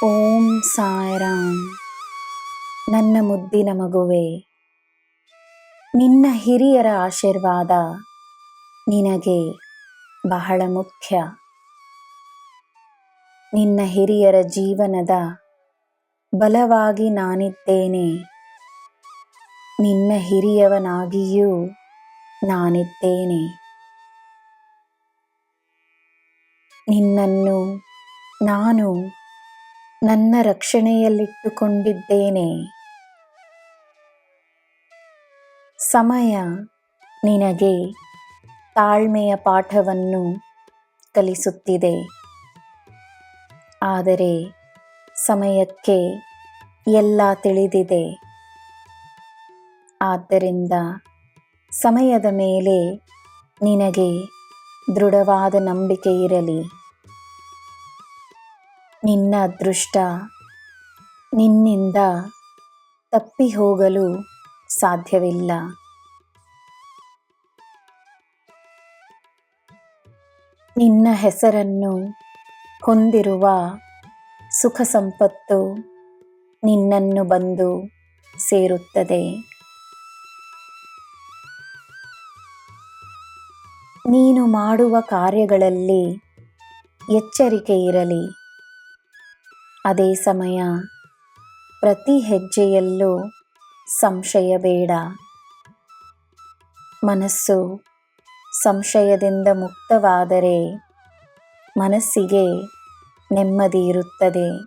ಓಂ ಸಾಯಿರಾಮ್. ನನ್ನ ಮುದ್ದಿನ ಮಗುವೆ, ನಿನ್ನ ಹಿರಿಯರ ಆಶೀರ್ವಾದ ನಿನಗೆ ಬಹಳ ಮುಖ್ಯ. ನಿನ್ನ ಹಿರಿಯರ ಜೀವನದ ಬಲವಾಗಿ ನಾನಿದ್ದೇನೆ. ನಿನ್ನ ಹಿರಿಯವನಾಗಿಯೂ ನಾನಿದ್ದೇನೆ. ನಿನ್ನನ್ನು ನಾನು ನನ್ನ ರಕ್ಷಣೆಯಲ್ಲಿಟ್ಟುಕೊಂಡಿದ್ದೇನೆ. ಸಮಯ ನಿನಗೆ ತಾಳ್ಮೆಯ ಪಾಠವನ್ನು ಕಲಿಸುತ್ತಿದೆ. ಆದರೆ ಸಮಯಕ್ಕೆ ಎಲ್ಲ ತಿಳಿದಿದೆ. ಆದ್ದರಿಂದ ಸಮಯದ ಮೇಲೆ ನಿನಗೆ ದೃಢವಾದ ನಂಬಿಕೆ ಇರಲಿ. ನಿನ್ನ ಅದೃಷ್ಟ ನಿನ್ನಿಂದ ತಪ್ಪಿ ಹೋಗಲು ಸಾಧ್ಯವಿಲ್ಲ. ನಿನ್ನ ಹೆಸರನ್ನು ಹೊಂದಿರುವ ಸುಖ ಸಂಪತ್ತು ನಿನ್ನನ್ನು ಬಂದು ಸೇರುತ್ತದೆ. ನೀನು ಮಾಡುವ ಕಾರ್ಯಗಳಲ್ಲಿ ಎಚ್ಚರಿಕೆ ಇರಲಿ. ಅದೇ ಸಮಯ ಪ್ರತಿ ಹೆಜ್ಜೆಯಲ್ಲೂ ಸಂಶಯ ಬೇಡ. ಮನಸ್ಸು ಸಂಶಯದಿಂದ ಮುಕ್ತವಾದರೆ ಮನಸ್ಸಿಗೆ ನೆಮ್ಮದಿ ಇರುತ್ತದೆ.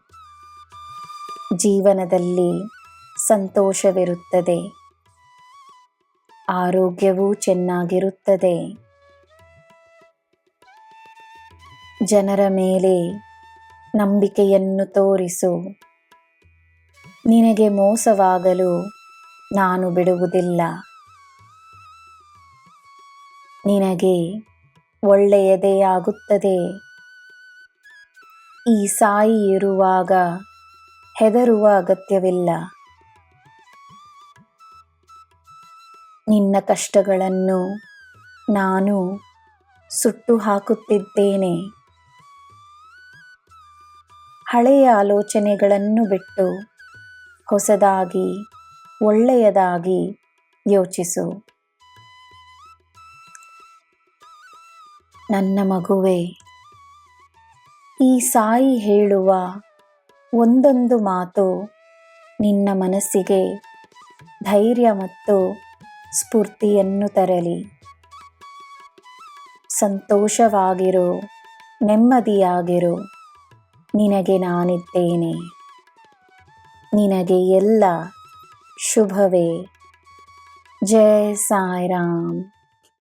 ಜೀವನದಲ್ಲಿ ಸಂತೋಷವಿರುತ್ತದೆ. ಆರೋಗ್ಯವೂ ಚೆನ್ನಾಗಿರುತ್ತದೆ. ಜನರ ಮೇಲೆ ನಂಬಿಕೆಯನ್ನು ತೋರಿಸು. ನಿನಗೆ ಮೋಸವಾಗಲು ನಾನು ಬಿಡುವುದಿಲ್ಲ. ನಿನಗೆ ಒಳ್ಳೆಯದೇ ಆಗುತ್ತದೆ. ಈ ಸಾಯಿ ಇರುವಾಗ ಹೆದರುವ ಅಗತ್ಯವಿಲ್ಲ. ನಿನ್ನ ಕಷ್ಟಗಳನ್ನು ನಾನು ಸುಟ್ಟು ಹಾಕುತ್ತಿದ್ದೇನೆ. ಹಳೆಯ ಆಲೋಚನೆಗಳನ್ನು ಬಿಟ್ಟು ಹೊಸದಾಗಿ ಒಳ್ಳೆಯದಾಗಿ ಯೋಚಿಸು. ನನ್ನ ಮಗುವೆ, ಈ ಸಾಯಿ ಹೇಳುವ ಒಂದೊಂದು ಮಾತು ನಿನ್ನ ಮನಸ್ಸಿಗೆ ಧೈರ್ಯ ಮತ್ತು ಸ್ಫೂರ್ತಿಯನ್ನು ತರಲಿ. ಸಂತೋಷವಾಗಿರು, ನೆಮ್ಮದಿಯಾಗಿರು. ನಿನಗೆ ನಾನಿದ್ದೇನೆ. ನಿನಗೆ ಎಲ್ಲ ಶುಭವೇ. ಜೈ ಸಾಯಿರಾಮ್.